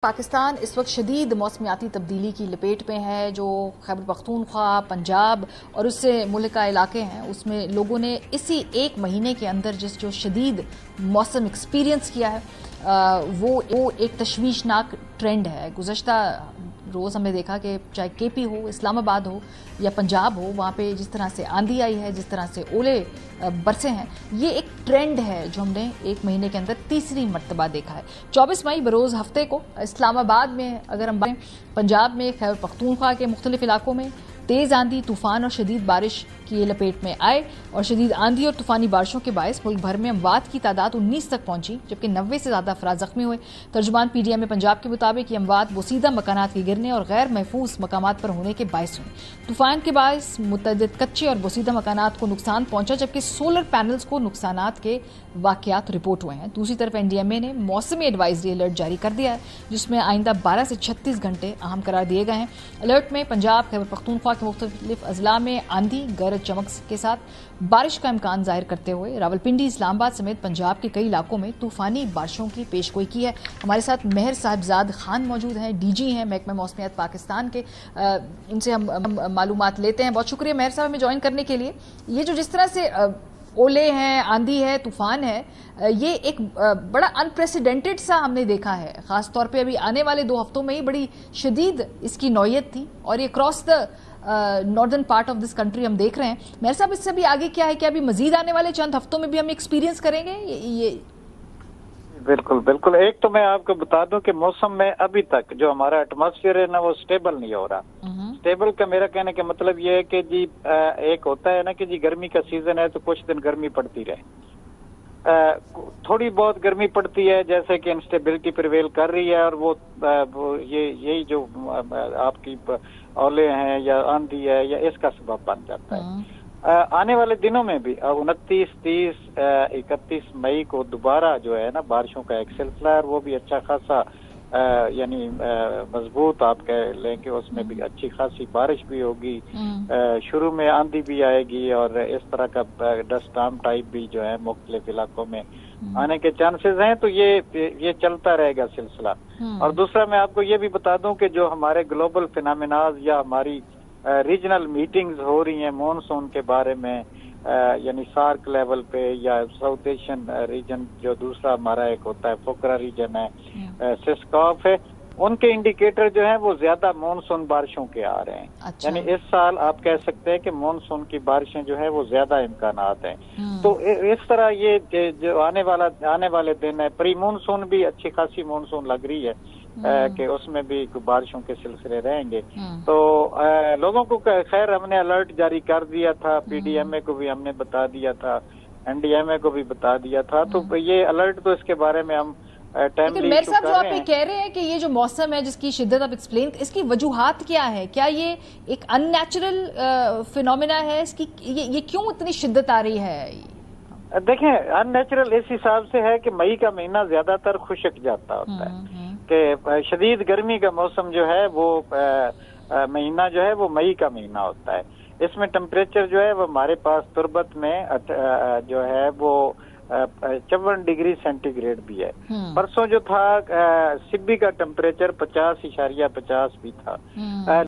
पाकिस्तान इस वक्त शदीद मौसमियाती तब्दीली की लपेट में है। जो खैबर पख्तूनख्वा, पंजाब और उससे मुल्का इलाके हैं, उसमें लोगों ने इसी एक महीने के अंदर जो शदीद मौसम एक्सपीरियंस किया है, वो एक तशवीशनाक ट्रेंड है। गुज़श्ता रोज़ हमने देखा कि चाहे केपी हो, इस्लामाबाद हो या पंजाब हो, वहाँ पे जिस तरह से आंधी आई है, जिस तरह से ओले बरसे हैं, ये एक ट्रेंड है जो हमने एक महीने के अंदर तीसरी मर्तबा देखा है। 24 मई बरोज़ हफ्ते को इस्लामाबाद में, अगर हम बात पंजाब में खैबर पख्तूनख्वा के मुख्तलिफ इलाकों में तेज़ आंधी, तूफ़ान और शदीद बारिश की लपेट में आए और शदीद आंधी और तूफ़ानी बारिशों के बायस मुल्क भर में अमवात की तादाद 19 तक पहुंची, जबकि 90 से ज़्यादा अफराद ज़ख्मी हुए। तर्जुमान PDM पंजाब के मुताबिक ये अमवात बोसीदा मकानात के गिरने और गैर महफूज मकामात पर होने के बायस हुए। तूफ़ान के बायस मुतअद्दिद कच्चे और बोसीदा मकानात को नुकसान पहुंचा, जबकि सोलर पैनल्स को नुकसानात के वाक़यात रिपोर्ट हुए हैं। दूसरी तरफ NDMA ने मौसमी एडवाइजरी अलर्ट जारी कर दिया है, जिसमें आइंदा 12 से 36 घंटे अहम करार दिए गए हैं। अलर्ट में पंजाब, खैबर पख्तूनख्वा के मुख्तलिफ अजला में आंधी, गरज चमक के साथ बारिश का इम्कान जाहिर करते हुए रावलपिंडी, इस्लामाबाद समेत पंजाब के कई इलाकों में तूफानी बारिशों की पेशगोई की है। हमारे साथ मेहर साहिबजाद खान मौजूद हैं, DG हैं महकमा मौसमियात पाकिस्तान के। इनसे हम मालूमात लेते हैं। बहुत शुक्रिया मेहर साहब हमें ज्वाइन करने के लिए। ये जो जिस तरह से ओले हैं, आंधी है, तूफान है, ये एक बड़ा अनप्रेसिडेंटेड सा हमने देखा है। खास तौर पे अभी आने वाले 2 हफ्तों में ही बड़ी शदीद इसकी नौयत थी और ये cross the northern part of this country हम देख रहे हैं। मेरे साहब, इससे भी आगे क्या है? क्या अभी मजीद आने वाले चंद हफ्तों में भी हम एक्सपीरियंस करेंगे ये? बिल्कुल बिल्कुल। एक तो मैं आपको बता दूं कि मौसम में अभी तक जो हमारा एटमॉस्फेयर है ना, वो स्टेबल नहीं हो रहा। स्टेबल का मेरा कहने का मतलब ये है कि जी एक होता है ना कि जी गर्मी का सीजन है तो कुछ दिन गर्मी पड़ती रहे, थोड़ी बहुत गर्मी पड़ती है, जैसे कि इंस्टेबिलिटी प्रिवेल कर रही है, और वो यही जो आपकी ओले हैं या आंधी है या इसका सबब बन जाता है। आने वाले दिनों में भी 29, 30, 31 मई को दोबारा जो है ना बारिशों का एक सिलसिला है, वो भी अच्छा खासा यानी मजबूत आप कह लें कि उसमें भी अच्छी खासी बारिश भी होगी। शुरू में आंधी भी आएगी और इस तरह का डस्ट स्टॉर्म टाइप भी जो है मुख्तलिफ इलाकों में आने के चांसेस हैं। तो ये चलता रहेगा सिलसिला। और दूसरा मैं आपको ये भी बता दूं कि जो हमारे ग्लोबल फिनोमेनाज या हमारी रीजनल मीटिंग्स हो रही हैं मॉनसून के बारे में, यानी सार्क लेवल पे या साउथ एशियन रीजन, जो दूसरा हमारा एक होता है फोकरा रीजन है, सिस्कॉफ है, उनके इंडिकेटर जो है वो ज्यादा मॉनसून बारिशों के आ रहे हैं। अच्छा। यानी इस साल आप कह सकते हैं कि मॉनसून की बारिशें जो है वो ज्यादा इम्कानात हैं। तो इस तरह ये जो आने वाले दिन है, प्री मॉनसून भी अच्छी खासी मॉनसून लग रही है कि उसमें भी बारिशों के सिलसिले रहेंगे। तो लोगों को खैर हमने अलर्ट जारी कर दिया था, PDMA को भी हमने बता दिया था, NDMA को भी बता दिया था। तो ये अलर्ट तो इसके बारे में हम लेकिन मेरे साहब, जो आप ये कह रहे हैं कि ये जो मौसम है जिसकी शिद्दत आप एक्सप्लेन, इसकी वजूहात क्या है? क्या ये एक अननेचुरल फिनोमिना है? इसकी ये क्यों इतनी शिद्दत आ रही है? देखें, अननेचुरल इस हिसाब से है कि मई का महीना ज्यादातर खुश्क जाता होता है, कि शदीद गर्मी का मौसम जो है वो महीना जो है वो मई का महीना होता है। इसमें टेम्परेचर जो है वो हमारे पास तुर्बत में जो है वो 54 डिग्री सेंटीग्रेड भी है। परसों जो था सिब्बी का टेम्परेचर 50.50 भी था।